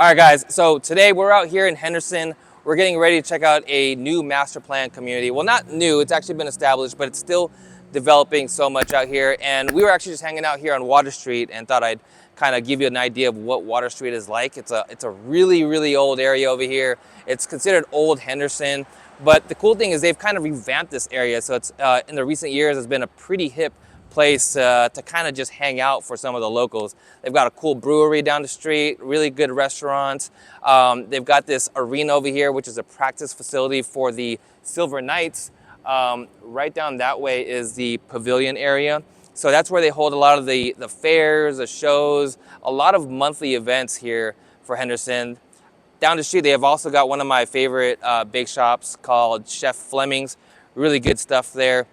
All right, guys, so today we're out here in Henderson. We're getting ready to check out a new master plan community. Well, not new, it's actually been established, but it's still developing so much out here. And we were actually just hanging out here on Water Street and thought I'd kind of give you an idea of what Water Street is like. It's a really, really old area over here. It's considered old Henderson, but the cool thing is they've kind of revamped this area. So it's in the recent years, it's been a pretty hip place to kind of just hang out for some of the locals. They've got a cool brewery down the street, really good restaurants. They've got this arena over here, which is a practice facility for the Silver Knights. Right down that way is the pavilion area. So that's where they hold a lot of the fairs, the shows, a lot of monthly events here for Henderson. Down the street, they have also got one of my favorite bake shops called Chef Fleming's. Really good stuff there.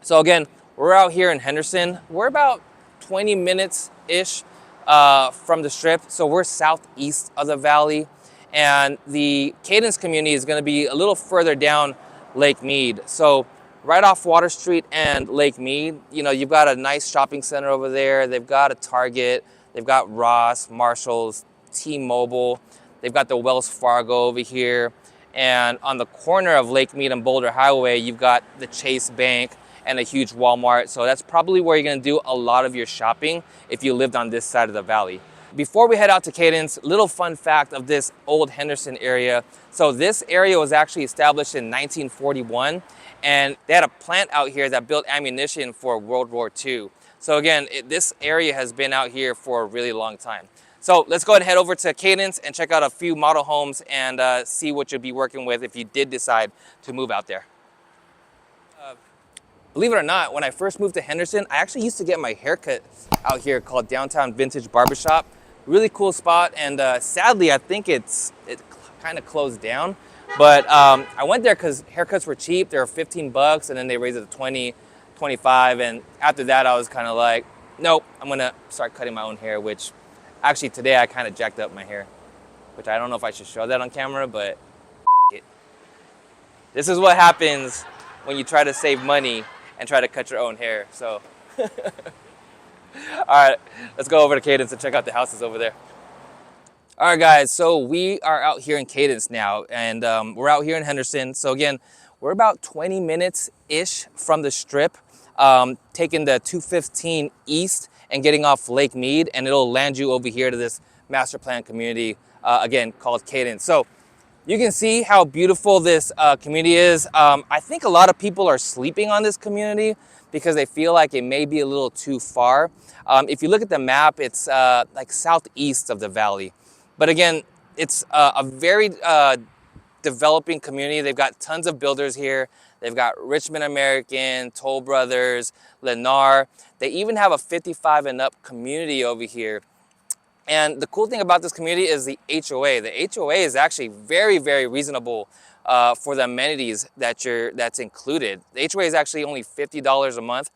So again, we're out here in Henderson. We're about 20 minutes-ish from the Strip. So we're southeast of the valley. And the Cadence community is gonna be a little further down Lake Mead. So right off Water Street and Lake Mead, you know, you've got a nice shopping center over there. They've got a Target, they've got Ross, Marshalls, T-Mobile. They've got the Wells Fargo over here. And on the corner of Lake Mead and Boulder Highway, you've got the Chase Bank and a huge Walmart. So that's probably where you're gonna do a lot of your shopping if you lived on this side of the valley. Before we head out to Cadence, little fun fact of this old Henderson area. So this area was actually established in 1941, and they had a plant out here that built ammunition for World War II. So again, this area has been out here for a really long time. So let's go ahead and head over to Cadence and check out a few model homes and see what you'll be working with if you did decide to move out there. Believe it or not, when I first moved to Henderson, I actually used to get my haircut out here called Downtown Vintage Barbershop. Really cool spot, and sadly, I think it kind of closed down. But I went there because haircuts were cheap. They were 15 bucks, and then they raised it to 20, 25. And after that, I was kind of like, nope, I'm gonna start cutting my own hair, which actually today I kind of jacked up my hair, which I don't know if I should show that on camera, but it. This is what happens when you try to save money and try to cut your own hair. So, all right, let's go over to Cadence and check out the houses over there. All right, guys, so we are out here in Cadence now, and we're out here in Henderson. So again, we're about 20 minutes-ish from the Strip, taking the 215 east and getting off Lake Mead, and it'll land you over here to this master plan community, again, called Cadence. So you can see how beautiful this community is. I think a lot of people are sleeping on this community because they feel like it may be a little too far. If you look at the map, it's like southeast of the valley. But again, it's a very developing community. They've got tons of builders here. They've got Richmond American, Toll Brothers, Lennar. They even have a 55 and up community over here. And the cool thing about this community is the HOA. The HOA is actually very, very reasonable for the amenities that's included. The HOA is actually only $50 a month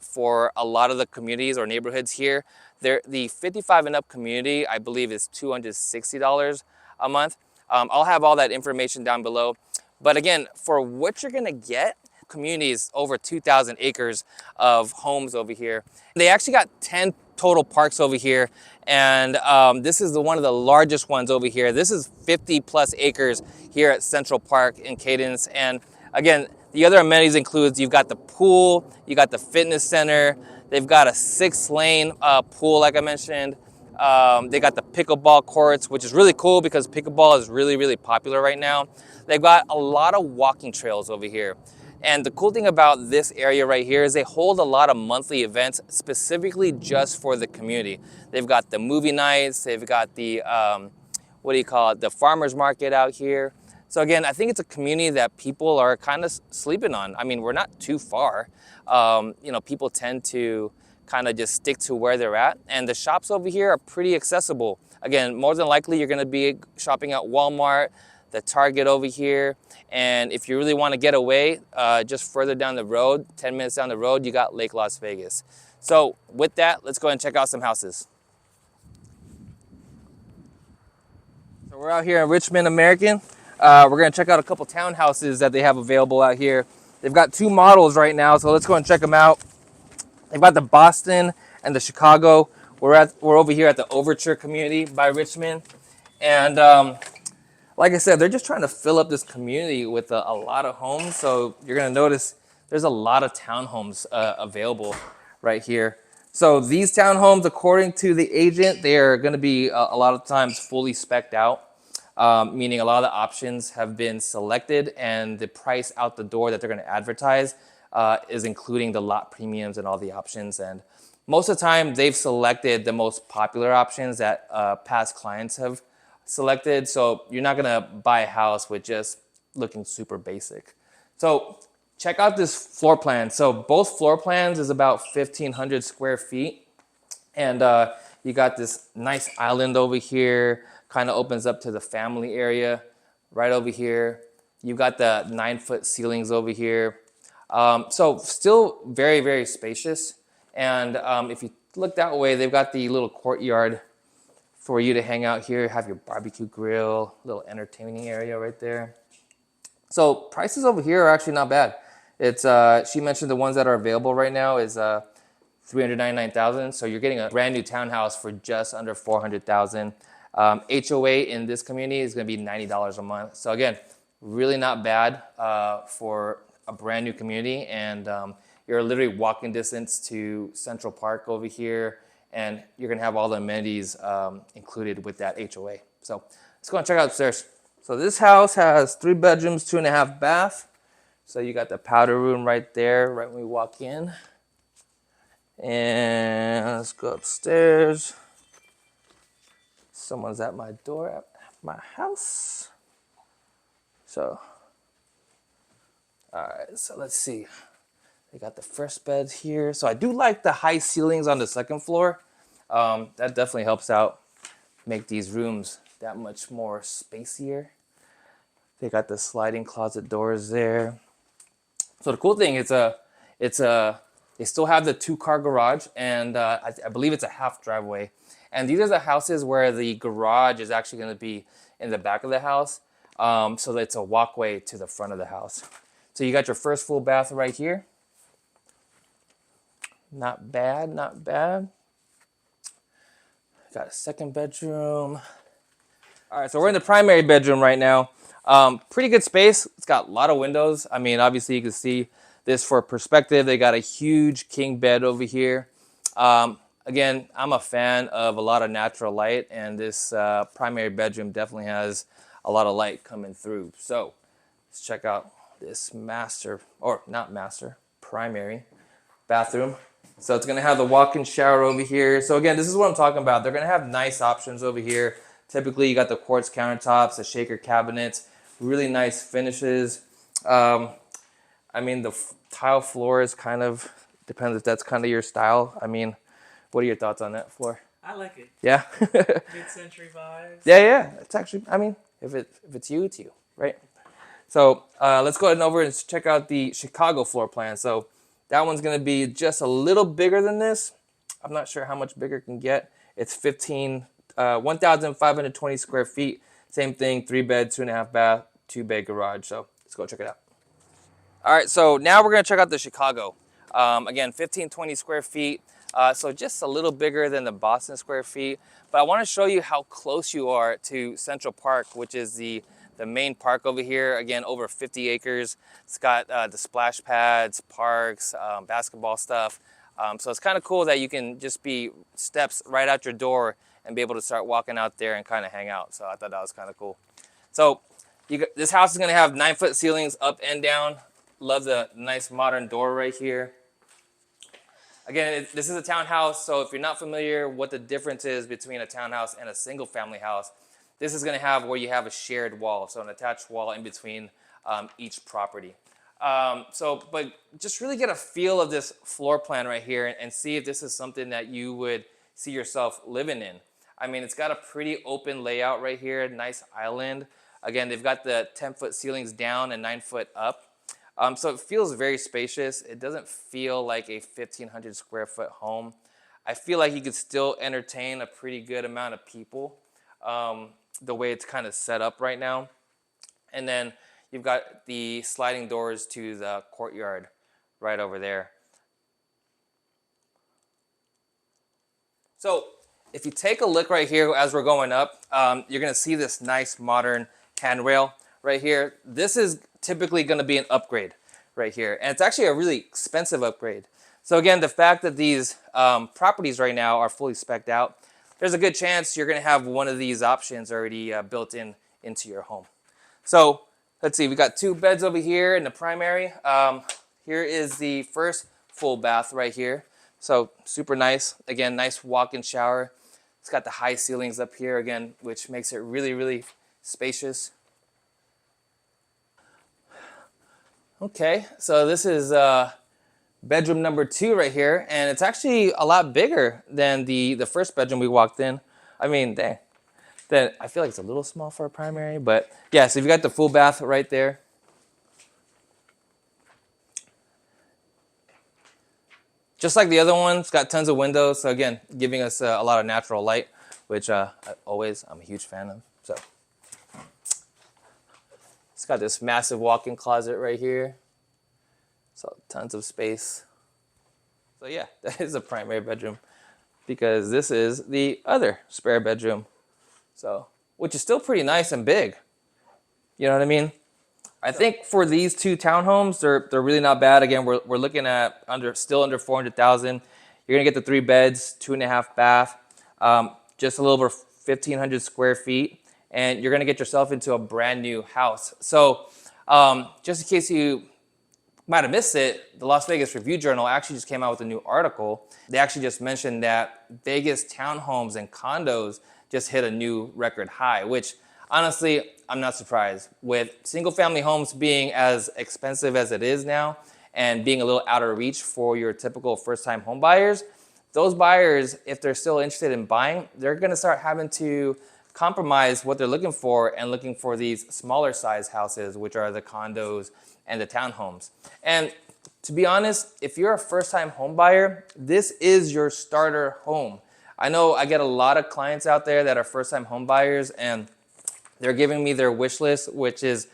for a lot of the communities or neighborhoods here. The 55 and up community, I believe, is $260 a month. I'll have all that information down below. But again, for what you're gonna get, communities over 2,000 acres of homes over here. They actually got 10 total parks over here, and this is one of the largest ones over here. This is 50 plus acres here at Central Park in Cadence. And again, the other amenities includes you've got the pool, you got the fitness center, they've got a 6-lane pool like I mentioned. They got the pickleball courts, which is really cool because pickleball is really, really popular right now. They've got a lot of walking trails over here. And the cool thing about this area right here is they hold a lot of monthly events specifically just for the community. They've got the movie nights, they've got the, the farmer's market out here. So again, I think it's a community that people are kind of sleeping on. I mean, we're not too far. You know, people tend to kind of just stick to where they're at. And the shops over here are pretty accessible. Again, more than likely, you're gonna be shopping at Walmart, the Target over here. And if you really want to get away, just further down the road, 10 minutes down the road, you got Lake Las Vegas. So with that, let's go ahead and check out some houses. So we're out here in Richmond American. We're gonna check out a couple townhouses that they have available out here. They've got 2 models right now, so let's go and check them out. They've got the Boston and the Chicago. We're over here at the Overture community by Richmond. And like I said, they're just trying to fill up this community with a lot of homes. So you're gonna notice there's a lot of townhomes available right here. So these townhomes, according to the agent, they are gonna be a lot of times fully spec'd out, meaning a lot of the options have been selected and the price out the door that they're gonna advertise is including the lot premiums and all the options. And most of the time, they've selected the most popular options that past clients have selected. So you're not gonna buy a house with just looking super basic. So check out this floor plan. So both floor plans is about 1,500 square feet. And you got this nice island over here, kind of opens up to the family area right over here. You've got the 9-foot ceilings over here. So still very, very spacious. And if you look that way, they've got the little courtyard for you to hang out here, have your barbecue grill, little entertaining area right there. So prices over here are actually not bad. It's she mentioned the ones that are available right now is $399,000. So you're getting a brand new townhouse for just under $400,000. HOA in this community is going to be $90 a month. So again, really not bad for a brand new community, and you're literally walking distance to Central Park over here, and you're gonna have all the amenities included with that HOA. So let's go and check out upstairs. So this house has 3 bedrooms, 2.5 baths. So you got the powder room right there, right when we walk in. And let's go upstairs. Someone's at my door at my house. So, all right, so let's see. They got the first bed here. So I do like the high ceilings on the second floor. That definitely helps out, make these rooms that much more spacier. They got the sliding closet doors there. So the cool thing is they still have the 2-car garage, and I believe it's a half driveway. And these are the houses where the garage is actually going to be in the back of the house. So it's a walkway to the front of the house. So you got your first full bath right here. Not bad, not bad. Got a second bedroom. All right, so we're in the primary bedroom right now. Pretty good space. It's got a lot of windows. I mean, obviously you can see this for perspective. They got a huge king bed over here. Again, I'm a fan of a lot of natural light, and this primary bedroom definitely has a lot of light coming through. So let's check out this master, or not master, primary bathroom. So it's gonna have the walk-in shower over here. So again, this is what I'm talking about. They're gonna have nice options over here. Typically, you got the quartz countertops, the shaker cabinets, really nice finishes. I mean, the tile floor is kind of, depends if that's kind of your style. I mean, what are your thoughts on that floor? I like it. Yeah? Mid-century vibes. Yeah. It's actually, I mean, if it's you, it's you, right? So let's go ahead and over and check out the Chicago floor plan. So that one's gonna be just a little bigger than this. I'm not sure how much bigger it can get. It's 1,520 square feet. Same thing, 3 bed, 2.5 bath, 2-bay garage. So let's go check it out. All right, so now we're gonna check out the Chicago. Again, 1,520 square feet. So just a little bigger than the Boston square feet. But I wanna show you how close you are to Central Park, which is the main park over here. Again, over 50 acres. It's got the splash pads, parks, basketball stuff. So it's kind of cool that you can just be steps right out your door and be able to start walking out there and kind of hang out. So I thought that was kind of cool. So this house is gonna have 9-foot ceilings up and down. Love the nice modern door right here. Again, this is a townhouse, so if you're not familiar what the difference is between a townhouse and a single family house, this is gonna have where you have a shared wall, so an attached wall in between each property. But just really get a feel of this floor plan right here and see if this is something that you would see yourself living in. I mean, it's got a pretty open layout right here, nice island. Again, they've got the 10-foot ceilings down and 9-foot up. So it feels very spacious. It doesn't feel like a 1,500 square foot home. I feel like you could still entertain a pretty good amount of people the way it's kind of set up right now. And then you've got the sliding doors to the courtyard right over there. So If you take a look right here as we're going up, you're gonna see this nice modern handrail right here. This is typically gonna be an upgrade right here. And it's actually a really expensive upgrade. So again, the fact that these properties right now are fully spec'd out, there's a good chance you're gonna have one of these options already built into your home. So let's see, we got 2 beds over here in the primary. Here is the first full bath right here. So super nice. Again, nice walk-in shower. It's got the high ceilings up here again, which makes it really, really spacious. Okay, so this is bedroom number 2 right here, and it's actually a lot bigger than the first bedroom we walked in. I mean, dang. Then I feel like it's a little small for a primary, but yeah, so you've got the full bath right there. Just like the other one, it's got tons of windows, so again, giving us a lot of natural light, which I'm a huge fan of. So it's got this massive walk-in closet right here, so tons of space. So yeah, that is a primary bedroom because this is the other spare bedroom. So, which is still pretty nice and big. You know what I mean? I think for these 2 townhomes, they're really not bad. Again, we're looking at still under 400,000. You're gonna get the 3 beds, 2.5 bath, just a little over 1,500 square feet, and you're gonna get yourself into a brand new house. So, just in case you might have missed it, the Las Vegas Review Journal actually just came out with a new article. They actually just mentioned that Vegas townhomes and condos just hit a new record high, which honestly, I'm not surprised. With single family homes being as expensive as it is now and being a little out of reach for your typical first time home buyers, those buyers, if they're still interested in buying, they're gonna start having to compromise what they're looking for and looking for these smaller size houses, which are the condos and the townhomes. And to be honest, if you're a first time home buyer, this is your starter home. I know I get a lot of clients out there that are first-time home buyers, and they're giving me their wish list, which is,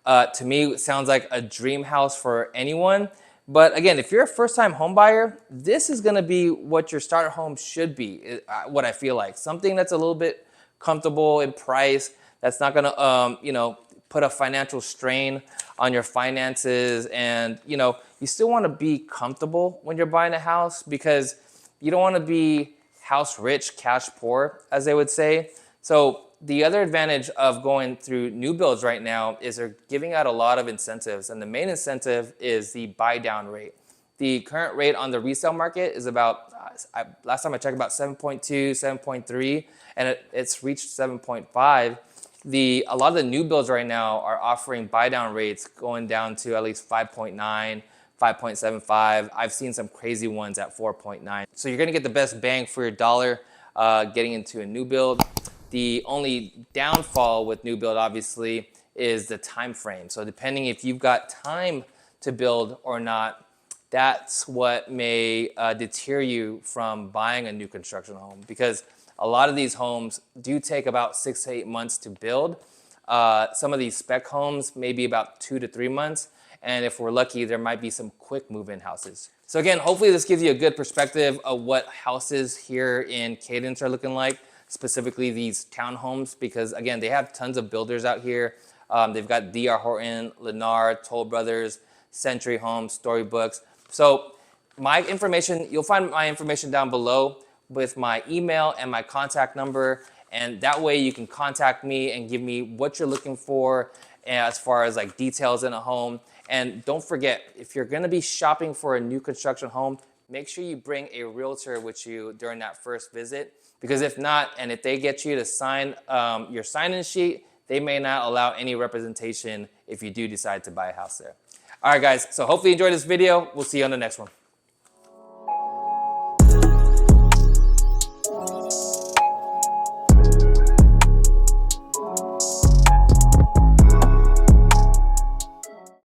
to me, sounds like a dream house for anyone. But again, if you're a first-time home buyer, this is gonna be what your starter home should be, what I feel like. Something that's a little bit comfortable in price, that's not gonna, put a financial strain on your finances. And, you still wanna be comfortable when you're buying a house because you don't wanna be house rich, cash poor, as they would say. So the other advantage of going through new builds right now is they're giving out a lot of incentives. And the main incentive is the buy down rate. The current rate on the resale market is about, last time I checked, about 7.2, 7.3, and it's reached 7.5. A lot of the new builds right now are offering buy down rates going down to at least 5.9, 5.75. I've seen some crazy ones at 4.9. So you're gonna get the best bang for your dollar getting into a new build. The only downfall with new build, obviously, is the time frame. So depending if you've got time to build or not, that's what may deter you from buying a new construction home, because a lot of these homes do take about 6 to 8 months to build. Some of these spec homes may be about 2 to 3 months. And if we're lucky, there might be some quick move-in houses. So again, hopefully this gives you a good perspective of what houses here in Cadence are looking like, specifically these townhomes, because again, they have tons of builders out here. They've got D.R. Horton, Lennar, Toll Brothers, Century Homes, Storybooks. So my information, you'll find my information down below with my email and my contact number. And that way you can contact me and give me what you're looking for as far as like details in a home. And don't forget, if you're gonna be shopping for a new construction home, make sure you bring a realtor with you during that first visit, because if not, and if they get you to sign your sign-in sheet, they may not allow any representation if you do decide to buy a house there. All right, guys, so hopefully you enjoyed this video. We'll see you on the next one.